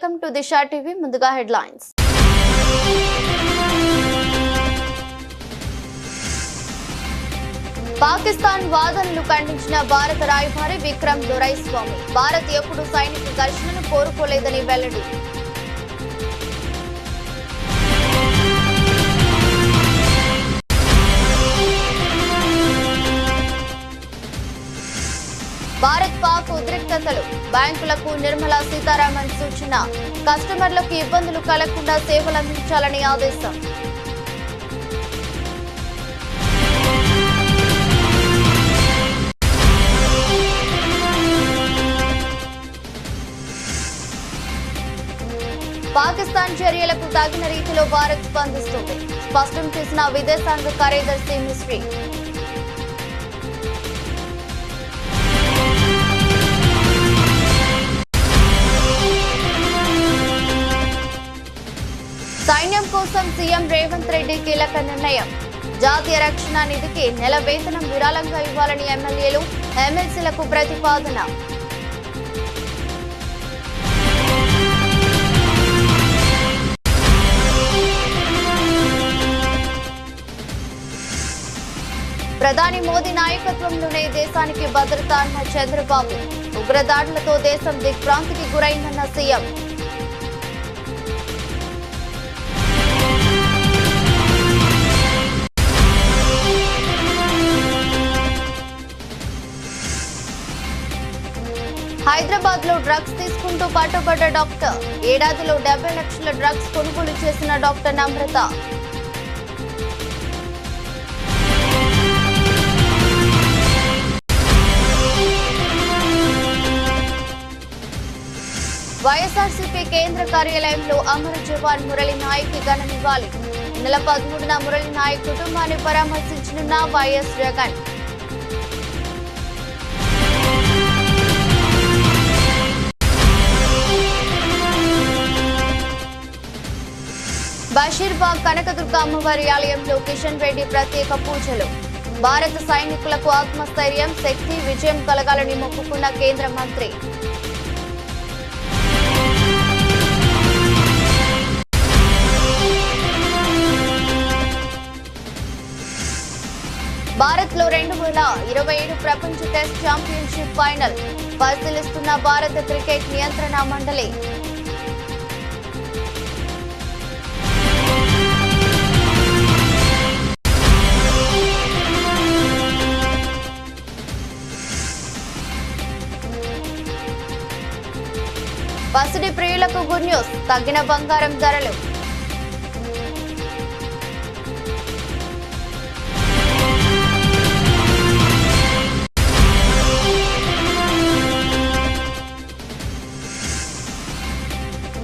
Welcome to Disha TV. ముందుగా headlines. Pakistan వాదనలు ఖండించిన భారత రాయబారి విక్రమ్ దొరైస్వామి. భారత్ ఎప్పుడు సైనిక ఘర్షణను కోరుకోలేదని వెల్లడి. భారత్ పాక్ ఉద్రిక్తతలు. బ్యాంకులకు నిర్మలా సీతారామన్ సూచన. కస్టమర్లకు ఇబ్బందులు కలగకుండా సేవలందించాలని ఆదేశం. పాకిస్తాన్ చర్యలకు తగిన రీతిలో భారత్ స్పందిస్తుంది. స్పష్టం చేసిన విదేశాంగ కార్యదర్శి మిస్రీ. సైన్యం కోసం సీఎం రేవంత్ రెడ్డి కీలక నిర్ణయం. జాతీయ రక్షణ నిధికి నెల వేతనం విరాళంగా ఇవ్వాలని ఎమ్మెల్యేలు, ఎమ్మెల్సీలకు ప్రతిపాదన. ప్రధాని మోదీ నాయకత్వంలోనే దేశానికి భద్రత అన్న చంద్రబాబు. ఉగ్రదాడులతో దేశం దిగ్భ్రాంతికి గురైందన్న సీఎం. హైదరాబాద్ లో డ్రగ్స్ తీసుకుంటూ పట్టుబడ్డ డాక్టర్. ఏడాదిలో 70 లక్షల డ్రగ్స్ కొనుగోలు చేసిన డాక్టర్ నమ్రత. వైఎస్ఆర్సీపీ కేంద్ర కార్యాలయంలో అమర జవాన్ మురళి నాయక్ ఘన నివాళి. నెల 13న మురళి నాయక్ కుటుంబాన్ని పరామర్శించనున్న వైఎస్ జగన్. బషీర్బాగ్ కనకదుర్గ అమ్మవారి ఆలయంలో కిషన్ రెడ్డి ప్రత్యేక పూజలు. భారత సైనికులకు ఆత్మస్థైర్యం, శక్తి, విజయం కలగాలని మొక్కుకున్న కేంద్ర మంత్రి. భారత్ లో 2027 ప్రపంచ టెస్ట్ ఛాంపియన్షిప్ ఫైనల్ పరిశీలిస్తున్న భారత క్రికెట్ నియంత్రణ మండలి. పసిడి ప్రియులకు గుడ్ న్యూస్. తగ్గిన బంగారం ధరలు.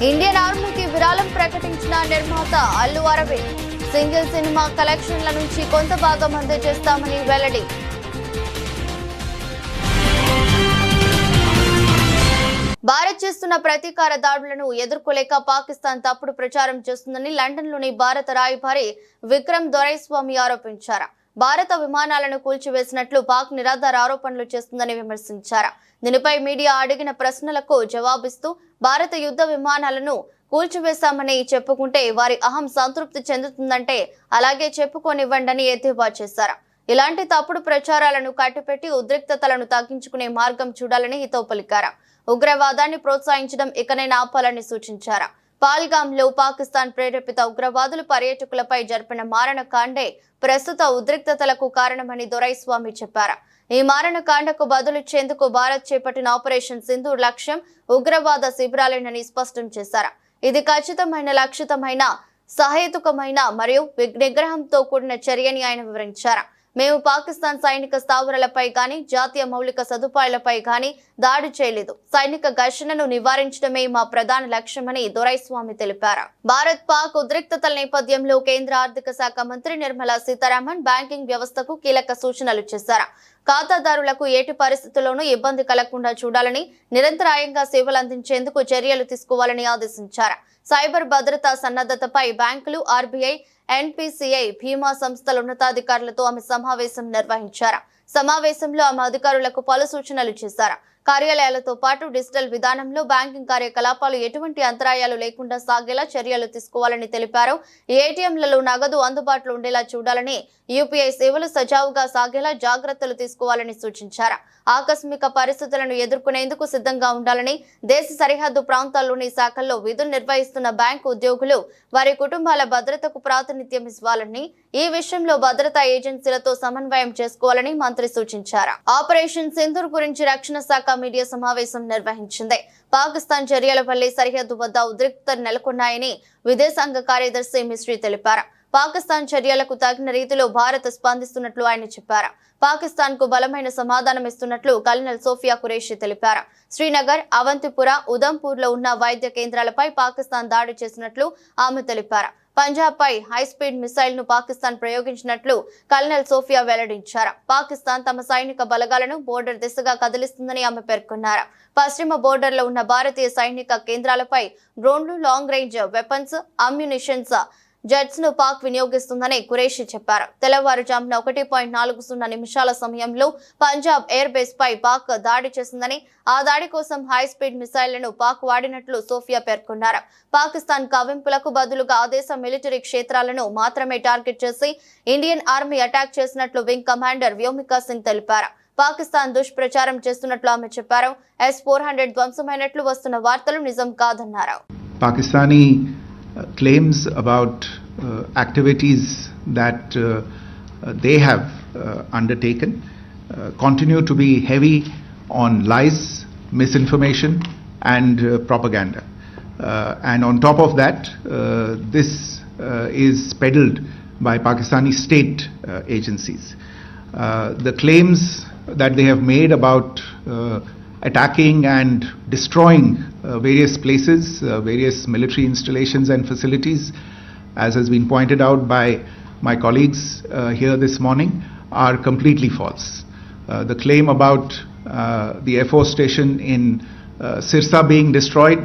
ఇండియన్ ఆర్మీకి విరాళం ప్రకటించిన నిర్మాత అల్లు అరవింద్. సింగిల్ సినిమా కలెక్షన్ల నుంచి కొంత భాగం అందజేస్తామని వెల్లడి. భారత్ చేస్తున్న ప్రతీకార దాడులను ఎదుర్కోలేక పాకిస్తాన్ తప్పుడు ప్రచారం చేస్తుందని లండన్లోని భారత రాయబారి విక్రమ్ దొరైస్వామి ఆరోపించారు. భారత విమానాలను కూల్చివేసినట్లు పాక్ నిరాధార ఆరోపణలు చేస్తుందని విమర్శించారు. దీనిపై మీడియా అడిగిన ప్రశ్నలకు జవాబిస్తూ భారత యుద్ధ విమానాలను కూల్చివేశామని చెప్పుకుంటే వారి అహం సంతృప్తి చెందుతుందంటే అలాగే చెప్పుకోనివ్వండని ఎద్దేవా చేశారు. ఇలాంటి తప్పుడు ప్రచారాలను కట్టిపెట్టి ఉద్రిక్తతలను తగ్గించుకునే మార్గం చూడాలని హితవు పలికారు. ఉగ్రవాదాన్ని ప్రోత్సహించడం ఇకనైనా ఆపాలని సూచించారు. పాల్గాంలో పాకిస్తాన్ ప్రేరేపిత ఉగ్రవాదులు పర్యాటకులపై జరిపిన మారణకాండే ప్రస్తుత ఉద్రిక్తతలకు కారణమని దొరైస్వామి చెప్పారు. ఈ మారణకాండకు బదులిచ్చేందుకు భారత్ చేపట్టిన ఆపరేషన్ సింధూర్ లక్ష్యం ఉగ్రవాద శిబిరాలేనని స్పష్టం చేశారు. ఇది ఖచ్చితమైన, లక్షితమైన, సహేతుకమైన మరియు నిగ్రహంతో కూడిన చర్యని ఆయన వివరించారు. మేము పాకిస్తాన్ సైనిక స్థావరాలపై గానీ, జాతీయ మౌలిక సదుపాయాలపై గానీ దాడి చేయలేదు. సైనిక ఘర్షణను నివారించడమే మా ప్రధాన లక్ష్యమని దొరైస్వామి తెలిపారు. భారత్ పాక్ ఉద్రిక్తతల నేపథ్యంలో కేంద్ర ఆర్థిక శాఖ మంత్రి నిర్మలా సీతారామన్ బ్యాంకింగ్ వ్యవస్థకు కీలక సూచనలు చేశారు. ఖాతాదారులకు ఏటి పరిస్థితుల్లోనూ ఇబ్బంది కలగకుండా చూడాలని, నిరంతరాయంగా సేవలు అందించేందుకు చర్యలు తీసుకోవాలని ఆదేశించారు. సైబర్ భద్రతా సన్నద్ధతపై బ్యాంకులు, ఆర్బీఐ, ఎన్పీసీఐ, బీమా సంస్థల ఉన్నతాధికారులతో ఆమె సమావేశం నిర్వహించారు. సమావేశంలో ఆమె అధికారులకు పలు సూచనలు చేశారు. కార్యాలయాలతో పాటు డిజిటల్ విధానంలో బ్యాంకింగ్ కార్యకలాపాలు ఎటువంటి అంతరాయాలు లేకుండా సాగేలా చర్యలు తీసుకోవాలని తెలిపారు. ఏటీఎంలలో నగదు అందుబాటులో ఉండేలా చూడాలని, యూపీఐ సేవలు సజావుగా సాగేలా జాగ్రత్తలు తీసుకోవాలని సూచించారు. ఆకస్మిక పరిస్థితులను ఎదుర్కొనేందుకు సిద్ధంగా ఉండాలని, దేశ సరిహద్దు ప్రాంతాల్లోని శాఖల్లో విధులు నిర్వహిస్తున్న బ్యాంకు ఉద్యోగులు వారి కుటుంబాల భద్రతకు ప్రాతినిధ్యం ఇవ్వాలని, ఈ విషయంలో భద్రతా ఏజెన్సీలతో సమన్వయం చేసుకోవాలని మంత్రి సూచించారు. ఆపరేషన్ సింధూర్ గురించి రక్షణ శాఖ మీడియా సమావేశం నిర్వహించింది. పాకిస్తాన్ చర్యల వల్లే సరిహద్దు వద్ద ఉద్రిక్తత నెలకొన్నాయని విదేశాంగ కార్యదర్శి మిస్రీ తెలిపారు. పాకిస్తాన్ చర్యలకు తగిన రీతిలో భారత్ స్పందిస్తున్నట్లు ఆయన చెప్పారు. పాకిస్తాన్ కు బలమైన సమాధానం ఇస్తున్నట్లు కల్నల్ సోఫియా ఖురేషీ తెలిపారు. శ్రీనగర్, అవంతిపుర, ఉదంపూర్ లో ఉన్న వైద్య కేంద్రాలపై పాకిస్తాన్ దాడి చేసినట్లు ఆమె తెలిపారు. పంజాబ్ పై హైస్పీడ్ మిసైల్ ను పాకిస్తాన్ ప్రయోగించినట్లు కల్నల్ సోఫియా వెల్లడించారు. పాకిస్తాన్ తమ సైనిక బలగాలను బోర్డర్ దిశగా కదిలిస్తుందని ఆమె పేర్కొన్నారు. పశ్చిమ బోర్డర్ లో ఉన్న భారతీయ సైనిక కేంద్రాలపై డ్రోన్లు, లాంగ్ రేంజ్ వెపన్స్, అమ్యునిషన్స్, జెట్స్ ను పాక్ వినియోగిస్తుందని ఖురేషీ చెప్పారు. తెల్లవారుజామున 1.40 నిమిషాల సమయంలో పంజాబ్ ఎయిర్ బేస్ పై పాక్ దాడి చేసిందని, ఆ దాడి కోసం హై స్పీడ్ మిసైళ్లను పాక్ వాడినట్లు సోఫియా పేర్కొన్నారు. పాకిస్తాన్ కవ్వింపులకు బదులుగా ఆ దేశ మిలిటరీ క్షేత్రాలను మాత్రమే టార్గెట్ చేసి ఇండియన్ ఆర్మీ అటాక్ చేసినట్లు వింగ్ కమాండర్ వ్యోమికా సింగ్ తెలిపారు. పాకిస్తాన్ దుష్ప్రచారం చేస్తున్నట్లు ఆమె చెప్పారు. S-400 ధ్వంసమైనట్లు వస్తున్న వార్తలు నిజం కాదన్నారు. Pakistani claims about activities that they have undertaken continue to be heavy on lies, misinformation and propaganda. And on top of that, this is peddled by Pakistani state agencies. The claims that they have made about attacking and destroying various places, various military installations and facilities, as has been pointed out by my colleagues here this morning, are completely false. The claim about the Air Force station in Sirsa being destroyed,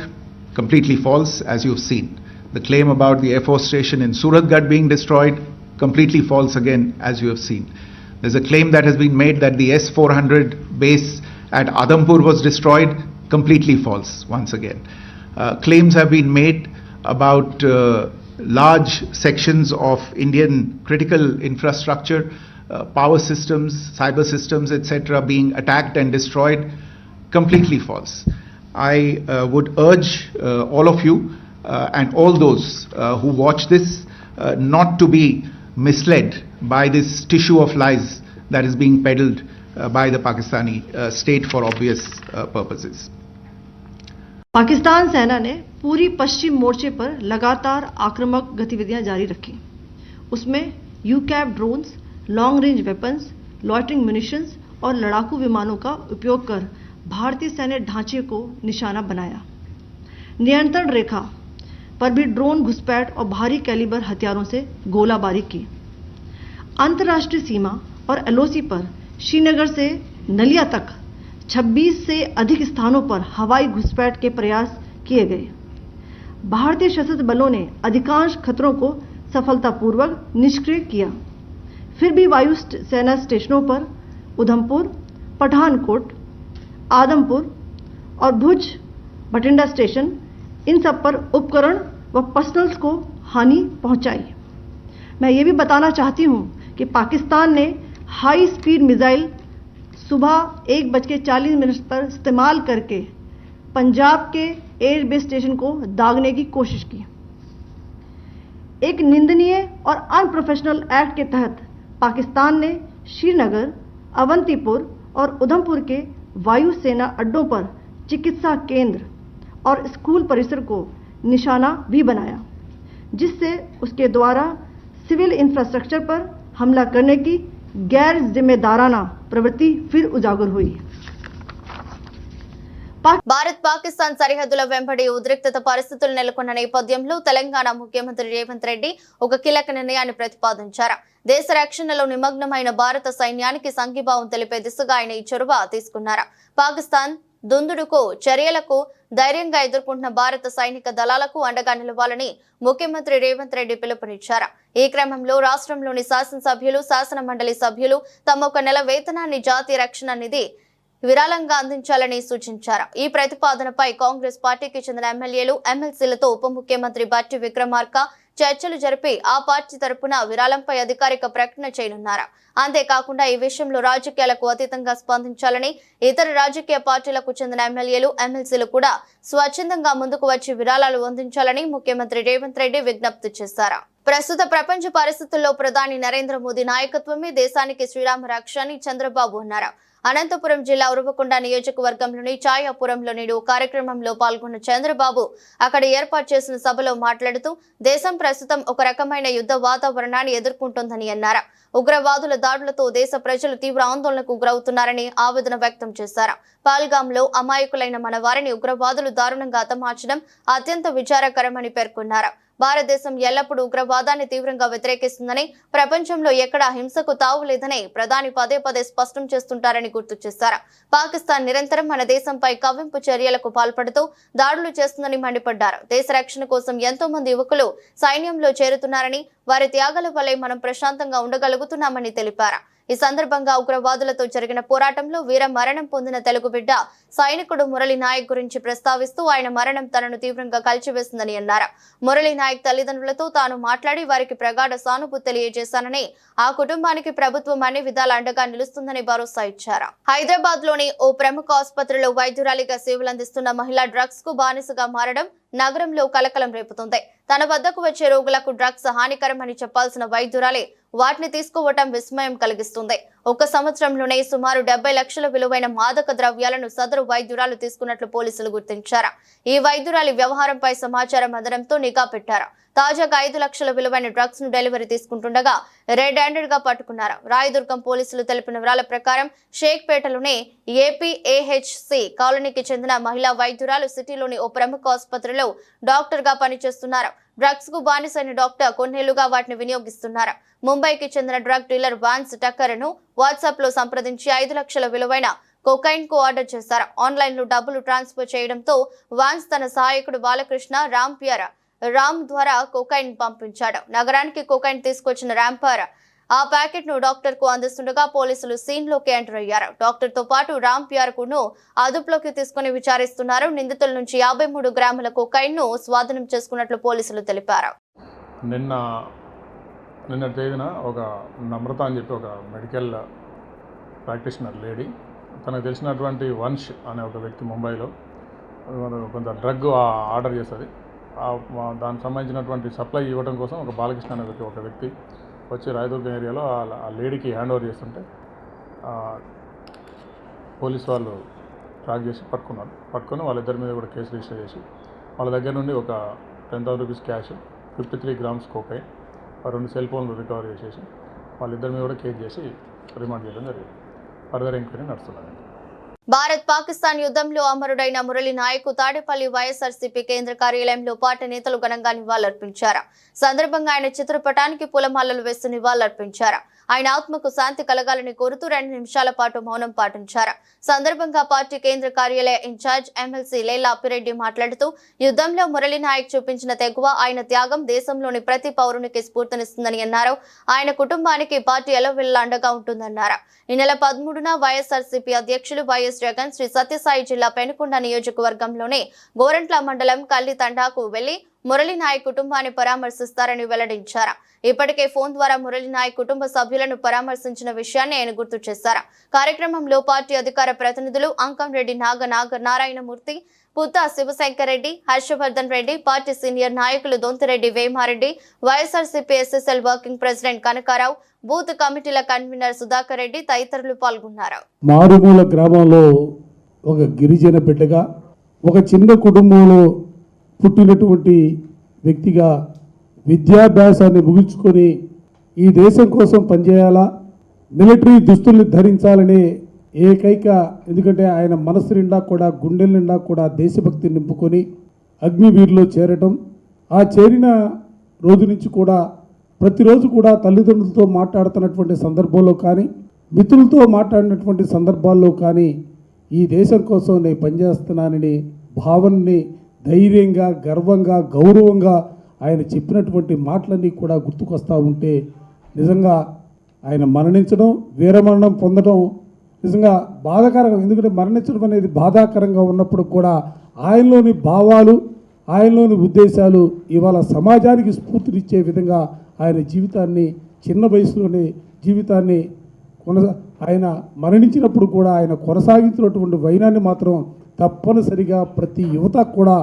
completely false, as you've seen. The claim about the Air Force station in Suratgarh being destroyed, completely false again, as you have seen. There's a claim that has been made that the S-400 base at Adampur was destroyed, completely false once again. Claims have been made about large sections of Indian critical infrastructure, power systems, cyber systems, etc. being attacked and destroyed, completely false. I would urge all of you and all those who watch this not to be misled by this tissue of lies that is being peddled by the Pakistani state for obvious purposes. Pakistan सेना ने पूरी पश्चिम मोर्चे पर लगातार आक्रामक गतिविधियां जारी रखी। उसमें यूकैप drones, long range weapons, loitering munitions और लड़ाकू विमानों का उपयोग कर भारतीय सैन्य ढांचे को निशाना बनाया। नियंत्रण रेखा पर भी ड्रोन घुसपैठ और भारी कैलिबर हथियारों से गोलाबारी की। अंतर्राष्ट्रीय सीमा और एलओसी पर श्रीनगर से नलिया तक 26 से अधिक स्थानों पर हवाई घुसपैठ के प्रयास किए गए। भारतीय सशस्त्र बलों ने अधिकांश खतरों को सफलतापूर्वक निष्क्रिय किया। फिर भी वायु सेना स्टेशनों पर उधमपुर, पठानकोट, आदमपुर और भुज बठिंडा स्टेशन, इन सब पर उपकरण व पर्सनल्स को हानि पहुंचाई। मैं ये भी बताना चाहती हूं कि पाकिस्तान ने हाई स्पीड मिसाइल सुबह 1:40 पर इस्तेमाल करके पंजाब के एयरबेस स्टेशन को दागने की कोशिश की। एक निंदनीय और अनप्रोफेशनल एक्ट के तहत पाकिस्तान ने श्रीनगर, अवंतीपुर और उधमपुर के वायुसेना अड्डों पर चिकित्सा केंद्र और स्कूल परिसर को निशाना भी बनाया, जिससे उसके द्वारा सिविल इंफ्रास्ट्रक्चर पर हमला करने की गैर जिम्मेदाराना प्रवृत्ति फिर उजागर हुई। భారత్ పాకిస్తాన్ సరిహద్దుల వెంబడి ఉద్రిక్తత పరిస్థితులు నెలకొన్న నేపథ్యంలో తెలంగాణ ముఖ్యమంత్రి రేవంత్ రెడ్డి ఒక కీలక నిర్ణయాన్ని ప్రతిపాదించారు. దేశ రక్షణలో నిమగ్నమైన భారత సైన్యానికి సంఘీభావం తెలిపే దిశగా ఆయన ఈ చొరవ తీసుకున్నారు. పాకిస్తాన్ దుందుడుకు చర్యలకు ధైర్యంగా ఎదుర్కొంటున్న భారత సైనిక దళాలకు అండగా నిలవాలని ముఖ్యమంత్రి రేవంత్ రెడ్డి పిలుపునిచ్చారు. ఈ క్రమంలో రాష్ట్రంలోని శాసనసభ్యులు, శాసన మండలి సభ్యులు తమ 1 నెల వేతనాన్ని జాతీయ రక్షణ నిధి విరాళంగా అందించాలని సూచించారు. ఈ ప్రతిపాదనపై కాంగ్రెస్ పార్టీకి చెందిన ఎమ్మెల్యేలు, ఎమ్మెల్సీలతో ఉప ముఖ్యమంత్రి బట్టి విక్రమార్క చర్చలు జరిపి ఆ పార్టీ తరపున విరాళంపై అధికారిక ప్రకటన చేయనున్నారు. అంతేకాకుండా ఈ విషయంలో రాజకీయాలకు అతీతంగా స్పందించాలని, ఇతర రాజకీయ పార్టీలకు చెందిన ఎమ్మెల్యేలు, ఎమ్మెల్సీలు కూడా స్వచ్ఛందంగా ముందుకు వచ్చి విరాళాలు అందించాలని ముఖ్యమంత్రి రేవంత్ రెడ్డి విజ్ఞప్తి చేశారు. ప్రస్తుత ప్రపంచ పరిస్థితుల్లో ప్రధాని నరేంద్ర మోదీ నాయకత్వమే దేశానికి శ్రీరామ రక్ష అని చంద్రబాబు అన్నారు. అనంతపురం జిల్లా ఉరవకొండ నియోజకవర్గంలోని ఛాయాపురంలో నేడు కార్యక్రమంలో పాల్గొన్న చంద్రబాబు అక్కడ ఏర్పాటు చేసిన సభలో మాట్లాడుతూ దేశం ప్రస్తుతం ఒక రకమైన యుద్ధ వాతావరణాన్ని ఎదుర్కొంటోందని అన్నారు. ఉగ్రవాదుల దాడులతో దేశ ప్రజలు తీవ్ర ఆందోళనకు గురవుతున్నారని ఆవేదన వ్యక్తం చేశారు. పహల్గాంలో అమాయకులైన మన వారిని ఉగ్రవాదులు దారుణంగా హతమార్చడం అత్యంత విచారకరమని పేర్కొన్నారు. భారతదేశం ఎల్లప్పుడూ ఉగ్రవాదాన్ని తీవ్రంగా వ్యతిరేకిస్తుందని, ప్రపంచంలో ఎక్కడా హింసకు తావు లేదని ప్రధాని పదే పదే స్పష్టం చేస్తుంటారని గుర్తు చేశారు. పాకిస్తాన్ నిరంతరం మన దేశంపై కవ్వింపు చర్యలకు పాల్పడుతూ దాడులు చేస్తుందని మండిపడ్డారు. దేశ రక్షణ కోసం ఎంతో మంది యువకులు సైన్యంలో చేరుతున్నారని, వారి త్యాగాల వల్లే మనం ప్రశాంతంగా ఉండగలుగుతున్నామని తెలిపారు. ఈ సందర్భంగా ఉగ్రవాదులతో జరిగిన పోరాటంలో వీర మరణం పొందిన తెలుగు బిడ్డ సైనికుడు మురళీ నాయక్ గురించి ప్రస్తావిస్తూ ఆయన మరణం తనను తీవ్రంగా కలిచివేసిందని అన్నారు. మురళీ నాయక్ తల్లిదండ్రులతో తాను మాట్లాడి వారికి ప్రగాఢ సానుభూతి తెలియజేశానని, ఆ కుటుంబానికి ప్రభుత్వం అన్ని విధాల అండగా నిలుస్తుందని భరోసా ఇచ్చారు. హైదరాబాద్ లోని ఓ ప్రముఖ ఆసుపత్రిలో వైద్యురాలిగా సేవలందిస్తున్న మహిళ డ్రగ్స్ కు బానిసగా మారడం నగరంలో కలకలం రేపుతుంది. తన వద్దకు వచ్చే రోగులకు డ్రగ్స్ హానికరమని చెప్పాల్సిన వైద్యురాలే వాటిని తీసుకోవటం విస్మయం కలిగిస్తుంది. ఒక సంవత్సరంలోనే సుమారు 70 లక్షల విలువైన మాదక ద్రవ్యాలను సదరు వైద్యురాలు తీసుకున్నట్లు పోలీసులు గుర్తించారు. ఈ వైద్యురాలి వ్యవహారంపై సమాచారం అందడంతో నిఘా పెట్టారు. తాజాగా 5 లక్షల విలువైన డ్రగ్స్ ను డెలివరీ తీసుకుంటుండగా రెడ్ హ్యాండెడ్ గా పట్టుకున్నారు. రాయదుర్గం పోలీసులు తెలిపిన వివరాల ప్రకారం షేక్పేటలోని ఏపీఏహెచ్సి కాలనీకి చెందిన మహిళా వైద్యురాలు సిటీలోని ఓ ప్రముఖ ఆసుపత్రిలో డాక్టర్ గా పనిచేస్తున్నారు. డ్రగ్స్ కు బానిసైన డాక్టర్ కొన్నేళ్లుగా వాటిని వినియోగిస్తున్నారు. ముంబైకి చెందిన డ్రగ్ డీలర్ వాన్స్ టక్కర్ ను వాట్సాప్ లో సంప్రదించి 5 లక్షల విలువైన కొకైన్ కు ఆర్డర్ చేశారు. ఆన్లైన్ లో డబ్బులు ట్రాన్స్ఫర్ చేయడంతో వాన్స్ తన సహాయకుడు బాలకృష్ణ రామ్ ద్వారా కొకైన్ పంపించాడు. నగరానికి కొకైన్ తీసుకొచ్చిన రాంపర్ ఆ ప్యాకెట్ ను డాక్టర్ కు అందిస్తుండగా పోలీసులు సీన్ లోకి ఎంటర్ అయ్యారు. డాక్టర్ తో పాటు రాంపియర్ ను అదుపులోకి తీసుకుని విచారిస్తున్నారు. నిందితుల నుంచి 53 గ్రాముల కొకైన్ ను స్వాధీనం చేసుకున్నట్లు పోలీసులు తెలిపారు. నిన్న తేదీన ఒక నమ్రత అని చెప్పి ఒక మెడికల్ ప్రాక్టీషనర్ లేడీ, తనకు తెలిసినటువంటి వంశ్ అనే ఒక వ్యక్తి ముంబైలో కొంత డ్రగ్ ఆర్డర్ చేస్తుంది. దానికి సంబంధించినటువంటి సప్లై ఇవ్వడం కోసం ఒక బాలకృష్ణ అనే ఒక వ్యక్తి వచ్చి రాయదుర్గం ఏరియాలో ఆ లేడీకి హ్యాండ్ ఓవర్ చేస్తుంటే పోలీస్ వాళ్ళు ట్రాక్ చేసి పట్టుకొని వాళ్ళిద్దరి మీద కూడా కేసు రిజిస్టర్ చేసి వాళ్ళ దగ్గర నుండి ఒక 10,000 rupees cash, 53 grams cocaine, 2 cell ఫోన్లు రికవర్ చేసేసి వాళ్ళిద్దరి మీద కూడా కేసు చేసి రిమాండ్ చేయడం జరిగింది. ఫర్దర్ ఎంక్వైరీ నడుస్తున్నది. భారత్ పాకిస్తాన్ యుద్ధంలో అమరుడైన మురళీ నాయక్ తాడేపల్లి వైఎస్ఆర్సీపీ కేంద్ర కార్యాలయంలో పార్టీ నేతలు ఘనంగా నివాళులర్పించారు. సందర్భంగా ఆయన చిత్రపటానికి పూలమాలలు వేసి నివాళులర్పించారు. ఆయన ఆత్మకు శాంతి కలగాలని కోరుతూ 2 నిమిషాల పాటు మౌనం పాటించారు. సందర్భంగా పార్టీ కేంద్ర కార్యాలయ ఇన్ఛార్జ్ ఎమ్మెల్సీ లేలా అప్పిరెడ్డి మాట్లాడుతూ యుద్ధంలో మురళీ నాయక్ చూపించిన తెగువ, ఆయన త్యాగం దేశంలోని ప్రతి పౌరునికి స్ఫూర్తినిస్తుందని అన్నారు. ఆయన కుటుంబానికి పార్టీ ఎల్లవెల్లా అండగా ఉంటుందన్నారు. ఈ నెల 13న వైఎస్ఆర్సీపీ అధ్యక్షులు వైఎస్ జగన్ శ్రీ సత్యసాయి జిల్లా పెనుకొండ నియోజకవర్గంలోని గోరంట్ల మండలం కల్లి తండాకు వెళ్లి మురళీ నాయక్ కుటుంబాన్ని పరామర్శిస్తారని వెల్లడించారు. ఇప్పటికే ఫోన్ ద్వారా మురళీ నాయక్ కుటుంబ సభ్యులను పరామర్శించిన విషయాన్ని ఆయన గుర్తు చేశారు. కార్యక్రమంలో పార్టీ అధికార ప్రతినిధులు అంకంరెడ్డి నారాయణమూర్తి, పుత్తా శివశంకర్ రెడ్డి, హర్షవర్ధన్ రెడ్డి, పార్టీ సీనియర్ నాయకులు Dontireddy Vemareddy, YSRCP SSL working president Kanakarao, booth కమిటీల కన్వీనర్ సుధాకర్ రెడ్డి తదితరులు పాల్గొన్నారు. మారుమూల గ్రామంలో ఒక గిరిజన బిడ్డగా, ఒక చిన్న కుటుంబంలో పుట్టినటువంటి వ్యక్తిగా విద్యాభ్యాసాన్ని ముగించుకొని ఈ దేశం కోసం పనిచేయాలా, మిలిటరీ దుస్తుల్ని ధరించాలనే ఏకైక, ఎందుకంటే ఆయన మనసు నిండా కూడా, గుండెల నిండా కూడా దేశభక్తి నింపుకొని అగ్నివీరులో చేరటం, ఆ చేరిన రోజు నుంచి కూడా ప్రతిరోజు కూడా తల్లిదండ్రులతో మాట్లాడుతున్నటువంటి సందర్భంలో కానీ, మిత్రులతో మాట్లాడినటువంటి సందర్భాల్లో కానీ ఈ దేశం కోసం నేను పనిచేస్తున్నానని భావనని ధైర్యంగా, గర్వంగా, గౌరవంగా ఆయన చెప్పినటువంటి మాటలన్నీ కూడా గుర్తుకొస్తూ ఉంటే నిజంగా ఆయన మరణించడం, వీరమరణం పొందడం నిజంగా బాధాకరంగా, ఎందుకంటే మరణించడం అనేది బాధాకరంగా ఉన్నప్పుడు కూడా ఆయనలోని భావాలు, ఆయనలోని ఉద్దేశాలు ఇవాళ సమాజానికి స్ఫూర్తినిచ్చే విధంగా ఆయన జీవితాన్ని, చిన్న వయసులోనే జీవితాన్ని ఆయన మరణించినప్పుడు కూడా ఆయన కొనసాగించినటువంటి వైనాన్ని మాత్రం తప్పనిసరిగా ప్రతి యువత కూడా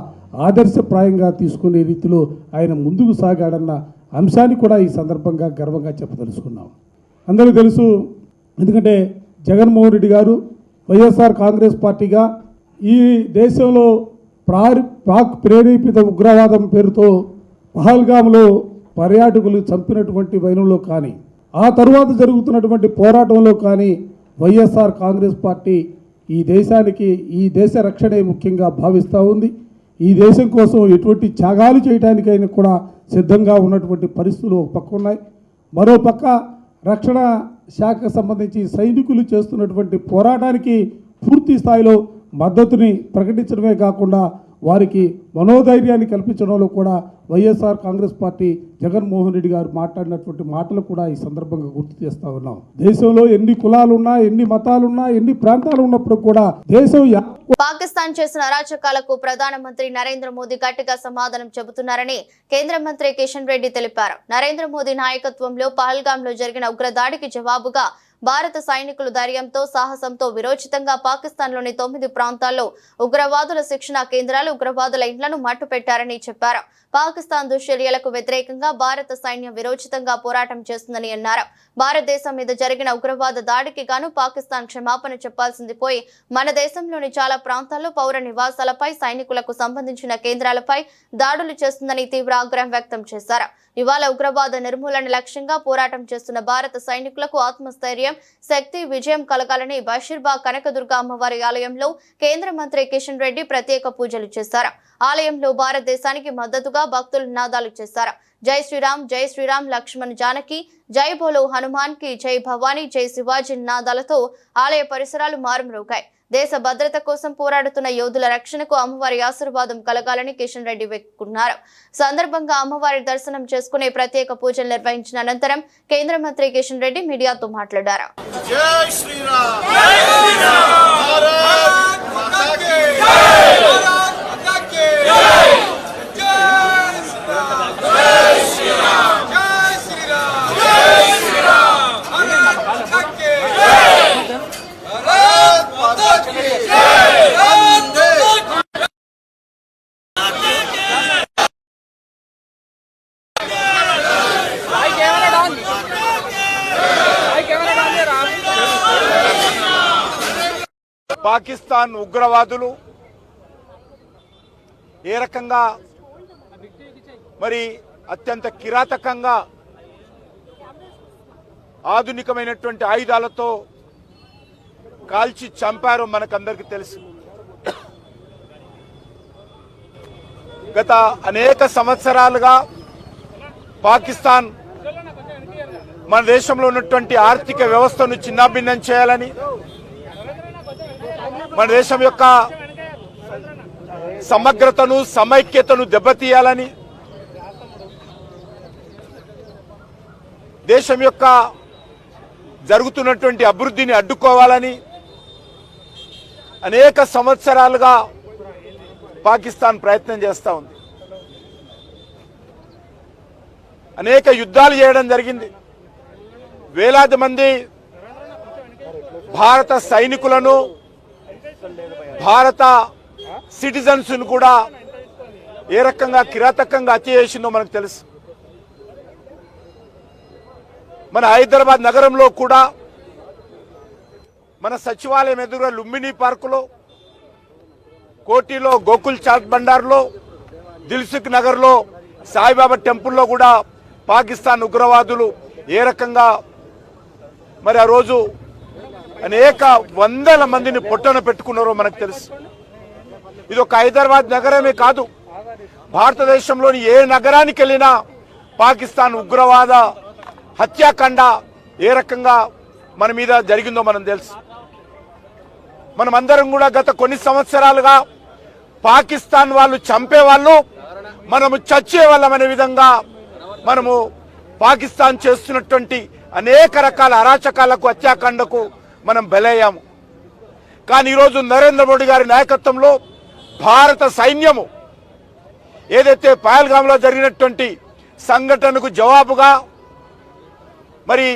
ఆదర్శప్రాయంగా తీసుకునే రీతిలో ఆయన ముందుకు సాగాడన్న అంశాన్ని కూడా ఈ సందర్భంగా గర్వంగా చెప్పదలుచుకున్నాం. అందరికీ తెలుసు, ఎందుకంటే జగన్మోహన్ రెడ్డి గారు వైఎస్ఆర్ కాంగ్రెస్ పార్టీగా ఈ దేశంలో పాక్ ప్రేరేపిత ఉగ్రవాదం పేరుతో పహల్గామ్లో పర్యాటకులు చంపినటువంటి వైనంలో కానీ, ఆ తరువాత జరుగుతున్నటువంటి పోరాటంలో కానీ వైఎస్ఆర్ కాంగ్రెస్ పార్టీ ఈ దేశానికి, ఈ దేశ రక్షణే ముఖ్యంగా భావిస్తూ ఉంది. ఈ దేశం కోసం ఎటువంటి త్యాగాలు చేయడానికైనా కూడా సిద్ధంగా ఉన్నటువంటి పరిస్థితులు ఒక పక్క ఉన్నాయి. మరో పక్క రక్షణ శాఖకు సంబంధించి సైనికులు చేస్తున్నటువంటి పోరాటానికి పూర్తి స్థాయిలో మద్దతుని ప్రకటించడమే కాకుండా వారికి మనోధైర్యాన్ని కల్పించడంలో కూడా వైఎస్ఆర్ కాంగ్రెస్ పార్టీ జగన్మోహన్ రెడ్డి గారు మాట్లాడినటువంటి మాటలు కూడా ఈ సందర్భంగా గుర్తు చేస్తూ ఉన్నాం. దేశంలో ఎన్ని కులాలున్నా, ఎన్ని మతాలున్నా, ఎన్ని ప్రాంతాలు ఉన్నప్పుడు కూడా దేశం పాకిస్తాన్ చేసిన అరాచకాలకు ప్రధానమంత్రి నరేంద్ర మోదీ గట్టిగా సమాధానం చెబుతున్నారని కేంద్ర మంత్రి కిషన్ రెడ్డి తెలిపారు. నరేంద్ర మోదీ నాయకత్వంలో పహల్గాంలో జరిగిన ఉగ్రదాడికి జవాబుగా భారత సైనికులు ధైర్యంతో, సాహసంతో విరోచితంగా పాకిస్తాన్లోని 9 ప్రాంతాల్లో ఉగ్రవాదుల శిక్షణా కేంద్రాలు, ఉగ్రవాదుల ఇండ్లను మట్టుపెట్టారని చెప్పారు. పాకిస్తాన్ దుశ్చర్యలకు వ్యతిరేకంగా భారత సైన్యం విరోచితంగా పోరాటం చేస్తుందని అన్నారు. భారతదేశం మీద జరిగిన ఉగ్రవాద దాడికి గాను పాకిస్తాన్ క్షమాపణ చెప్పాల్సింది పోయి మన దేశంలోని చాలా ప్రాంతాల్లో పౌర నివాసాలపై, సైనికులకు సంబంధించిన కేంద్రాలపై దాడులు చేస్తుందని తీవ్ర ఆగ్రహం వ్యక్తం చేశారు. ఇవాళ ఉగ్రవాద నిర్మూలన లక్ష్యంగా పోరాటం చేస్తున్న భారత సైనికులకు ఆత్మస్థైర్యం, శక్తి, విజయం కలగాలని బషీర్బాగ్ కనకదుర్గ అమ్మవారి ఆలయంలో కేంద్ర మంత్రి కిషన్ రెడ్డి ప్రత్యేక పూజలు చేశారు. ఆలయంలో భారతదేశానికి మద్దతుగా భక్తులు నినాదాలు చేశారు. జై శ్రీరామ్, జై శ్రీరామ్, లక్ష్మణ్ జానకి, జై బోలో హనుమాన్ కి, జై భవానీ, జై శివాజీ నినాదాలతో ఆలయ పరిసరాలు మారుమ్రోగాయి. దేశ భద్రత కోసం పోరాడుతున్న యోధుల రక్షణకు అమ్మవారి ఆశీర్వాదం కలగాలని కిషన్ రెడ్డి వేడుకున్నారు. సందర్భంగా అమ్మవారి దర్శనం చేసుకునే ప్రత్యేక పూజలు నిర్వహించిన అనంతరం కేంద్ర మంత్రి కిషన్ రెడ్డి మీడియాతో మాట్లాడారు. జై శ్రీరామ్, జై శ్రీరామ్, భారత్ మాతా కీ జై, భారత్ మాతా కీ జై, జై శ్రీరామ్, జై శ్రీరామ్, జై శ్రీరామ్, జై శ్రీరామ్, భారత్ మాతా కీ జై, భారత్ మాతా కీ జై, వందే పాకిస్తాన్ ఉగ్రవాదులు ఏ రకంగా మరి అత్యంత కిరాతకంగా ఆధునికమైనటువంటి ఆయుధాలతో కాల్చి చంపారో మనకందరికీ తెలుసు. గత అనేక సంవత్సరాలుగా పాకిస్తాన్ మన దేశంలో ఉన్నటువంటి ఆర్థిక వ్యవస్థను చిన్నాభిన్నం చేయాలని, మన దేశం యొక్క సమగ్రతను, సమైక్యతను దెబ్బతీయాలని, దేశం యొక్క జరుగుతున్నటువంటి అభివృద్ధిని అడ్డుకోవాలని అనేక సంవత్సరాలుగా పాకిస్తాన్ ప్రయత్నం చేస్తూ ఉంది. అనేక యుద్ధాలు చేయడం జరిగింది. వేలాది మంది భారత సైనికులను, భారత సిటిజన్స్ ను కూడా ఏ రకంగా కిరాతకంగా హత్య చేసిందో మనకు తెలుసు. మన హైదరాబాద్ నగరంలో కూడా మన సచివాలయం ఎదురుగా లుంబిని పార్కులో, కోటిలో, గోకుల్ చాట్ బండార్లో, దిల్సుఖ్ నగర్లో, సాయిబాబా టెంపుల్లో కూడా పాకిస్తాన్ ఉగ్రవాదులు ఏ రకంగా మరి ఆ రోజు అనేక వందల మందిని పొట్టన పెట్టుకున్నారో మనకు తెలుసు. ఇది ఒక హైదరాబాద్ నగరమే కాదు, భారతదేశంలోని ఏ నగరానికి వెళ్ళినా పాకిస్తాన్ ఉగ్రవాద హత్యాకాండ ఏ రకంగా మన మీద జరిగిందో మనం తెలుసు. మనమందరం కూడా గత కొన్ని సంవత్సరాలుగా పాకిస్తాన్ వాళ్ళు చంపేవాళ్ళు, మనము చచ్చేవాళ్ళం అనే విధంగా మనము పాకిస్తాన్ చేస్తున్నటువంటి అనేక రకాల అరాచకాలకు, హత్యాకాండకు మనం బలయ్యాము. కానీ ఈరోజు నరేంద్ర మోడీ గారి నాయకత్వంలో భారత సైన్యము ఏదైతే పహల్గామ్లో జరిగినటువంటి సంఘటనకు జవాబుగా మరి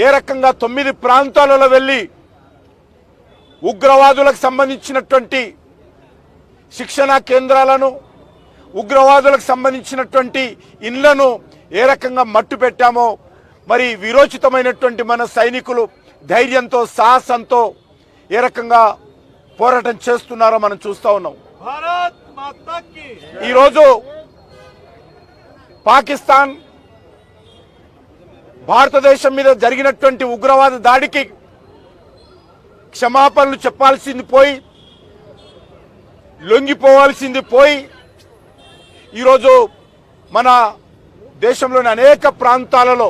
ఏ రకంగా 9 ప్రాంతాలలో వెళ్ళి ఉగ్రవాదులకు సంబంధించినటువంటి శిక్షణా కేంద్రాలను, ఉగ్రవాదులకు సంబంధించినటువంటి ఇళ్లను ఏ రకంగా మట్టు పెట్టామో మరి విరోచితమైనటువంటి మన సైనికులు ధైర్యంతో, సాహసంతో ఏ రకంగా పోరాటం చేస్తున్నారో మనం చూస్తూ ఉన్నాం. ఈరోజు పాకిస్తాన్ భారతదేశం మీద జరిగినటువంటి ఉగ్రవాద దాడికి క్షమాపణలు చెప్పాల్సింది పోయి, లొంగిపోవాల్సింది పోయి, ఈరోజు మన దేశంలోని అనేక ప్రాంతాలలో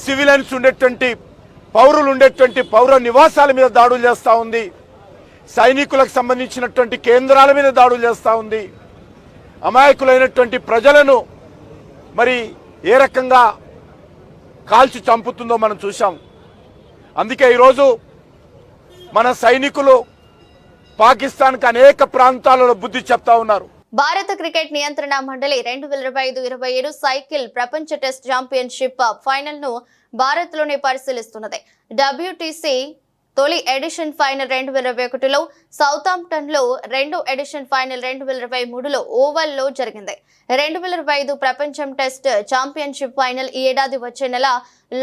సివిలియన్స్ ఉండేటువంటి, పౌరులు ఉండేటువంటి పౌర నివాసాల మీద దాడులు చేస్తూ ఉంది. సైనికులకు సంబంధించినటువంటి కేంద్రాల మీద దాడులు చేస్తూ ఉంది. అమాయకులైనటువంటి ప్రజలను మరి ఏ రకంగా కాల్చి చంపుతుందో మనం చూసాం. అందుకే ఈరోజు మన సైనికులు పాకిస్తాన్కి అనేక ప్రాంతాలలో బుద్ధి చెప్తా ఉన్నారు. భారత క్రికెట్ నియంత్రణ మండలి 2025-27 సైకిల్ ప్రపంచ టెస్ట్ ఛాంపియన్షిప్ ఫైనల్ ను భారత్ లోనే పరిశీలిస్తున్నది. WTC తొలి ఎడిషన్ ఫైనల్ 2021లో సౌతాంప్టన్ లో, రెండో ఎడిషన్ ఫైనల్ 2023లో ఓవల్ లో జరిగింది. 2025 ప్రపంచం టెస్ట్ ఛాంపియన్షిప్ ఫైనల్ ఈ ఏడాది వచ్చే నెల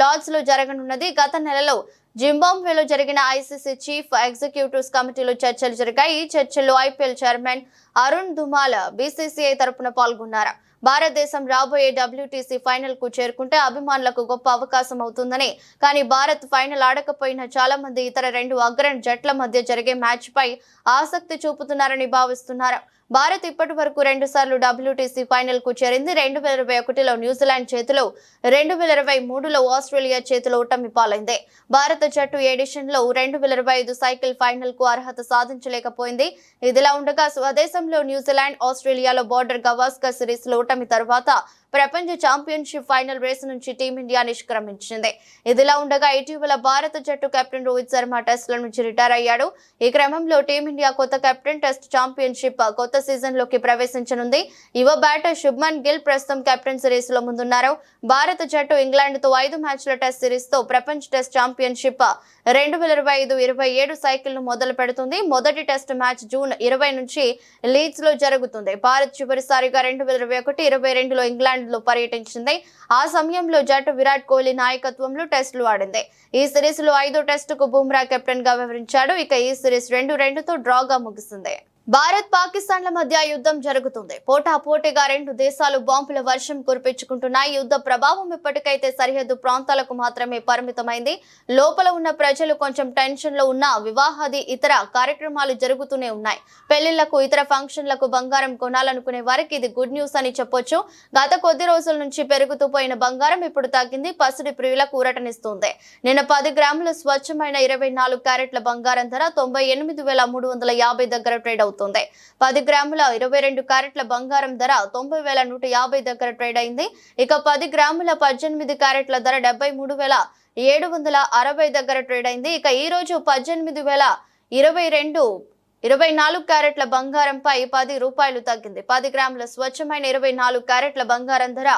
లార్డ్స్ లో జరగనున్నది. గత నెలలో జింబాబ్వేలో జరిగిన ICC చీఫ్ ఎగ్జిక్యూటివ్స్ కమిటీలో చర్చలు జరిగాయి. ఈ చర్చల్లో IPL chairman Arun Dhumal BCCI తరపున పాల్గొన్నారు. భారతదేశం రాబోయే WTC ఫైనల్ కు చేరుకుంటే అభిమానులకు గొప్ప అవకాశం అవుతుందని, కానీ భారత్ ఫైనల్ ఆడకపోయినా చాలా మంది ఇతర 2 అగ్ర జట్ల మధ్య జరిగే మ్యాచ్ పై ఆసక్తి చూపుతున్నారని భావిస్తున్నారు. భారత్ ఇప్పటి వరకు 2 సార్లు WTC ఫైనల్ కు చేరింది. 2021లో న్యూజిలాండ్ చేతిలో, 2023లో ఆస్ట్రేలియా చేతిలో ఓటమి పాలైంది. భారత జట్టు ఎడిషన్ లో 2025 సైకిల్ ఫైనల్ కు అర్హత సాధించలేకపోయింది. ఇదిలా ఉండగా స్వదేశంలో న్యూజిలాండ్, ఆస్ట్రేలియాలో బోర్డర్ గవాస్కర్ సిరీస్ లో ఓటమి తర్వాత ప్రపంచ ఛాంపియన్షిప్ ఫైనల్ రేసు నుంచి టీమిండియా నిష్క్రమించింది. ఇదిలా ఉండగా ఇటీవల భారత జట్టు కెప్టెన్ రోహిత్ శర్మ టెస్టుల నుంచి రిటైర్ అయ్యాడు. ఈ క్రమంలో టీమిండియా కొత్త కెప్టెన్, టెస్ట్ ఛాంపియన్షిప్ కొత్త సీజన్ లోకి ప్రవేశించనుంది. యువ బ్యాటర్ శుభ్మన్ గిల్ ప్రస్తుతం కెప్టెన్ సిరీస్ లో ముందున్నారు. భారత జట్టు ఇంగ్లాండ్ తో 5 మ్యాచ్ల టెస్ట్ సిరీస్ తో ప్రపంచ టెస్ట్ ఛాంపియన్షిప్ 2025-27 సైకిల్ ను మొదలు పెడుతుంది. మొదటి టెస్ట్ మ్యాచ్ జూన్ 20 నుంచి లీడ్స్ లో జరుగుతుంది. భారత్ చివరిసారిగా 2021-22లో ఇంగ్లాండ్ లో పర్యటించింది. ఆ సమయంలో జట్టు విరాట్ కోహ్లీ నాయకత్వంలో టెస్టులు ఆడింది. ఈ సిరీస్ లో 5వ టెస్టుకు బుమ్రా కెప్టెన్ గా వ్యవహరించాడు. ఇక ఈ సిరీస్ 2-2తో డ్రాగా ముగిసింది. భారత్ పాకిస్తాన్ల మధ్య యుద్ధం జరుగుతుంది. పోటాపోటీగా 2 దేశాలు బాంబుల వర్షం కురిపించుకుంటున్నాయి. యుద్ధ ప్రభావం ఇప్పటికైతే సరిహద్దు ప్రాంతాలకు మాత్రమే పరిమితమైంది. లోపల ఉన్న ప్రజలు కొంచెం టెన్షన్ లో ఉన్న వివాహాది ఇతర కార్యక్రమాలు జరుగుతూనే ఉన్నాయి. పెళ్లిళ్లకు, ఇతర ఫంక్షన్లకు బంగారం కొనాలనుకునే వారికి ఇది గుడ్ న్యూస్ అని చెప్పొచ్చు. గత కొద్ది రోజుల నుంచి పెరుగుతూ పోయిన బంగారం ఇప్పుడు తగ్గింది. పసిడి ప్రియులకు ఊరటనిస్తుంది. నిన్న 10 గ్రాముల స్వచ్ఛమైన 24 క్యారెట్ల బంగారం ధర 98,350 దగ్గర ట్రేడ్ అవుతుంది. 10 గ్రాముల 22 క్యారెట్ల బంగారం ధర 90,150 దగ్గర ట్రేడ్ అయింది. ఇక 10 గ్రాముల 18 క్యారెట్ల ధర 73,760 దగ్గర ట్రేడ్ అయింది. ఇక ఈ రోజు 24 క్యారెట్ల బంగారంపై 10 రూపాయలు తగ్గింది. 10 గ్రాముల స్వచ్ఛమైన 24 క్యారెట్ల బంగారం ధర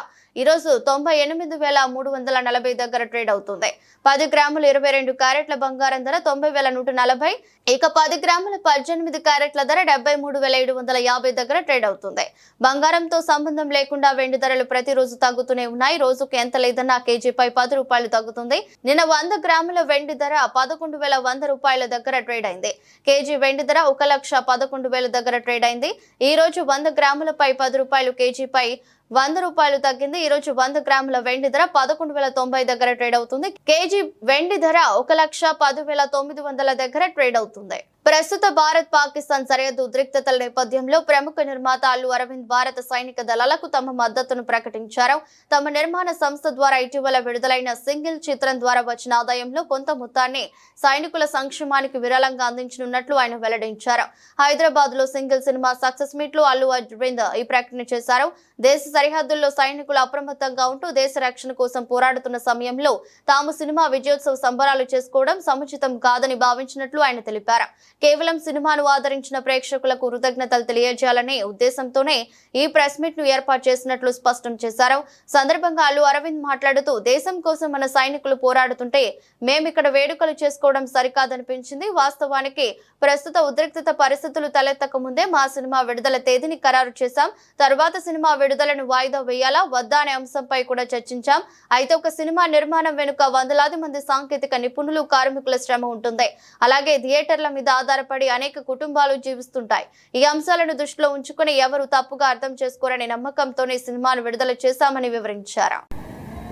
ఈరోజు 98,340 దగ్గర ట్రేడ్ అవుతుంది. 10 గ్రాముల 22 క్యారెట్ల బంగారం ధర 90,140. ఇక 10 గ్రాముల 18 క్యారెట్ల ధర 73,750 దగ్గర ట్రేడ్ అవుతుంది. బంగారంతో సంబంధం లేకుండా వెండి ధరలు ప్రతిరోజు తగ్గుతూనే ఉన్నాయి. రోజుకు ఎంత లేదన్నా కేజీపై 10 రూపాయలు తగ్గుతుంది. నిన్న 100 గ్రాముల వెండి ధర 11,100 రూపాయల దగ్గర ట్రేడ్ అయింది. కేజీ వెండి ధర 1,11,000 దగ్గర ట్రేడ్ అయింది. ఈ రోజు 100 గ్రాములపై 10 రూపాయలు కేజీపై 100 రూపాయలు తగ్గింది. ఈ రోజు 100 గ్రాముల వెండి ధర 11,090 దగ్గర ట్రేడ్ అవుతుంది. కేజీ వెండి ధర 1,10,900 దగ్గర ట్రేడ్ అవుతుంది. ప్రస్తుత భారత్ పాకిస్తాన్ సరిహద్దు ఉద్రిక్తతల నేపథ్యంలో ప్రముఖ నిర్మాత అల్లు అరవింద్ భారత సైనిక దళాలకు తమ మద్దతును ప్రకటించారు. తమ నిర్మాణ సంస్థ ద్వారా ఇటీవల విడుదలైన సింగిల్ చిత్రం ద్వారా వచ్చిన ఆదాయంలో కొంత మొత్తాన్ని సైనికుల సంక్షేమానికి విరాళంగా అందించనున్నట్లు ఆయన వెల్లడించారు. హైదరాబాద్ లో సింగిల్ సినిమా సక్సెస్ మీట్ లో అల్లు అరవింద్ ఈ ప్రకటన చేశారు. దేశ సరిహద్దుల్లో సైనికులు అప్రమత్తంగా ఉంటూ దేశ రక్షణ కోసం పోరాడుతున్న సమయంలో తాము సినిమా విజయోత్సవ సంబరాలు చేసుకోవడం సముచితం కాదని భావించినట్లు ఆయన తెలిపారు. కేవలం సినిమాను ఆదరించిన ప్రేక్షకులకు కృతజ్ఞతలు తెలియజేయాలనే ఉద్దేశంతోనే ఈ ప్రెస్ మీట్ ను ఏర్పాటు చేసినట్లు స్పష్టం చేశారు. సందర్భంగా అల్లు అరవింద్ మాట్లాడుతూ దేశం కోసం మన సైనికులు పోరాడుతుంటే మేమిక్కడ వేడుకలు చేసుకోవడం సరికాదనిపించింది. వాస్తవానికి ప్రస్తుత ఉద్రిక్తత పరిస్థితులు తలెత్తక ముందే మా సినిమా విడుదల తేదీని ఖరారు చేశాం. తర్వాత సినిమా విడుదలను వాయిదా వేయాలా వద్దా అనే అంశంపై కూడా చర్చించాం. అయితే ఒక సినిమా నిర్మాణం వెనుక వందలాది మంది సాంకేతిక నిపుణులు కార్మికుల శ్రమ ఉంటుంది. అలాగే థియేటర్ల మీద ఆధారపడి అనేక కుటుంబాలు జీవిస్తుంటాయి. ఈ అంశాలను దృష్టిలో ఉంచుకుని ఎవరు తప్పుగా అర్థం చేసుకోరనే నమ్మకంతోనే సినిమాను విడుదల చేశామని వివరించారు.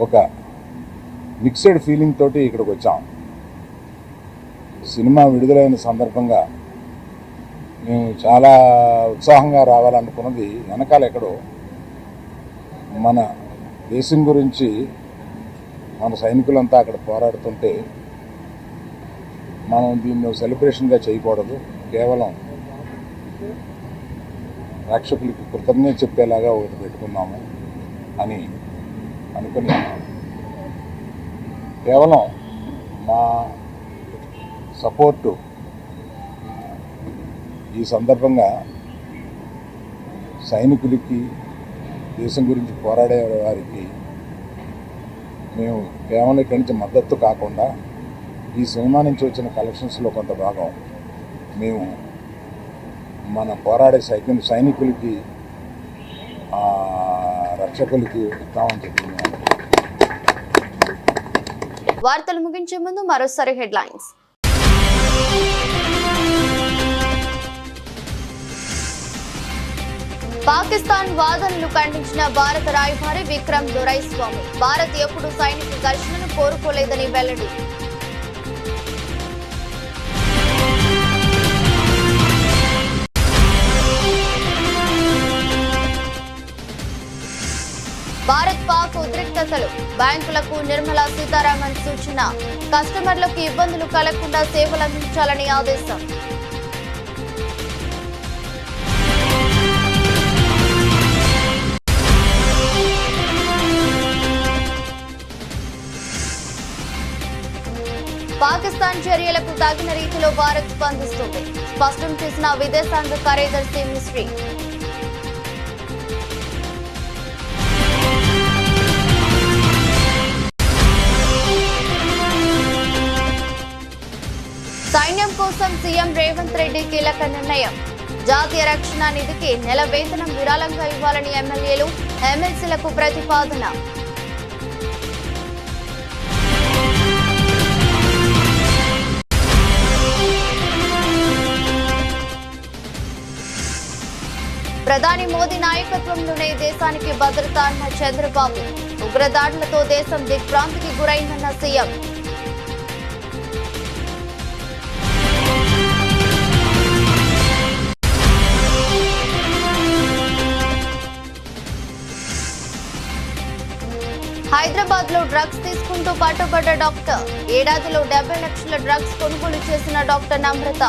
ఒక మిక్స్డ్ ఫీలింగ్ తోటి ఇక్కడికి వచ్చాం. సినిమా విడుదలైన సందర్భంగా మేము చాలా ఉత్సాహంగా రావాలనుకున్నది వెనకాల ఎక్కడో మన దేశం గురించి మన సైనికులంతా అక్కడ పోరాడుతుంటే మనం దీన్ని సెలబ్రేషన్గా చేయకూడదు, కేవలం ప్రేక్షకులకి కృతజ్ఞత చెప్పేలాగా ఒకటి పెట్టుకున్నాము అని అనుకుని కేవలం మా సపోర్టు ఈ సందర్భంగా సైనికులకి దేశం గురించి పోరాడే వారికి మేము కేవలం ఇక్కడి నుంచి మద్దతు కాకుండా ఈ సినిమా నుంచి వచ్చిన కలెక్షన్స్లో కొంత భాగం మేము మన పోరాడే సైనికులకి రక్షకులకి ఇస్తామని చెప్తున్నాము. వార్తలు ముగించే ముందు మరోసారి హెడ్లైన్స్. పాకిస్తాన్ వాదనలు ఖండించిన భారత రాయబారి విక్రమ్ దొరైస్వామి భారత్ ఎప్పుడు సైనిక ఘర్షణను కోరుకోలేదని వెల్లడి. భారత్ పాక్ ఉద్రిక్తతలు బ్యాంకులకు నిర్మలా సీతారామన్ సూచన కస్టమర్లకు ఇబ్బందులు కలగకుండా సేవలు అందించాలని ఆదేశం. పాకిస్తాన్ చర్యలకు తగిన రీతిలో భారత్ స్పందిస్తుంది స్పష్టం చేసిన విదేశాంగ కార్యదర్శి మిస్రీ. సైన్యం కోసం సీఎం రేవంత్ రెడ్డి కీలక నిర్ణయం. జాతీయ రక్షణ నిధికి నెల వేతనం విరాళంగా ఇవ్వాలని ఎమ్మెల్యేలు ఎమ్మెల్సీలకు ప్రతిపాదన. ప్రధాని మోదీ నాయకత్వంలోనే దేశానికి భద్రత అన్న చంద్రబాబు. ఉగ్రదాడులతో దేశం దిగ్భ్రాంతికి గురైందన్న సీఎం. హైదరాబాద్ లో డ్రగ్స్ తీసుకుంటూ పట్టుబడ్డ డాక్టర్. ఏడాదిలో 70 లక్షల డ్రగ్స్ కొనుగోలు చేసిన డాక్టర్ నమ్రత.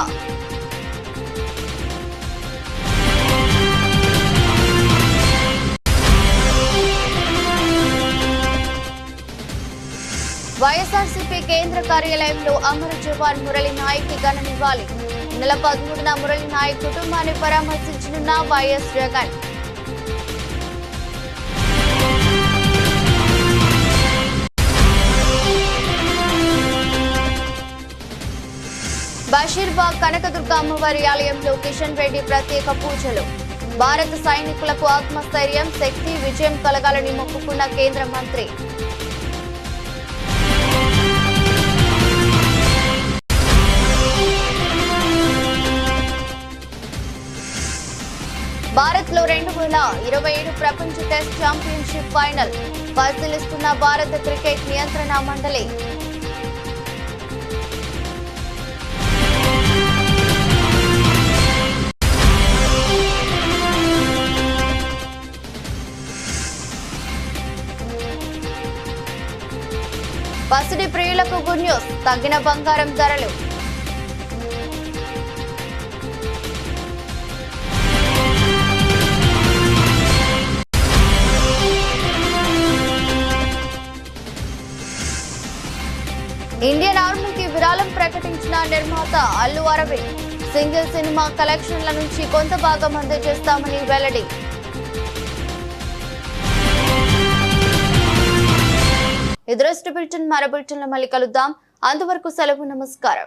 వైఎస్ఆర్సీపీ కేంద్ర కార్యాలయంలో అమర జవాన్ మురళీ నాయక్ కి ఘన నివాళి. నెల 13న మురళీ నాయక్ కుటుంబాన్ని పరామర్శించనున్న వైఎస్ జగన్. బషీర్బాగ్ కనకదుర్గ అమ్మవారి ఆలయంలో కిషన్ రెడ్డి ప్రత్యేక పూజలు. భారత సైనికులకు ఆత్మస్థైర్యం, శక్తి, విజయం కలగాలని మొక్కుకున్న కేంద్ర మంత్రి. భారత్ లో 2027 ప్రపంచ టెస్ట్ ఛాంపియన్షిప్ ఫైనల్ పరిశీలిస్తున్న భారత క్రికెట్ నియంత్రణ మండలి. పసిడి ప్రియులకు గుడ్ న్యూస్, తగ్గిన బంగారం ధరలు. ఇండియన్ ఆర్మీకి విరాళం ప్రకటించిన నిర్మాత అల్లు అరవింద్. సింగిల్ సినిమా కలెక్షన్ల నుంచి కొంత భాగం అందజేస్తామని వెల్లడి. ఇది బులెటిన్, మరో బులెటిన్లో మళ్ళీ కలుద్దాం. అంతవరకు సెలవు, నమస్కారం.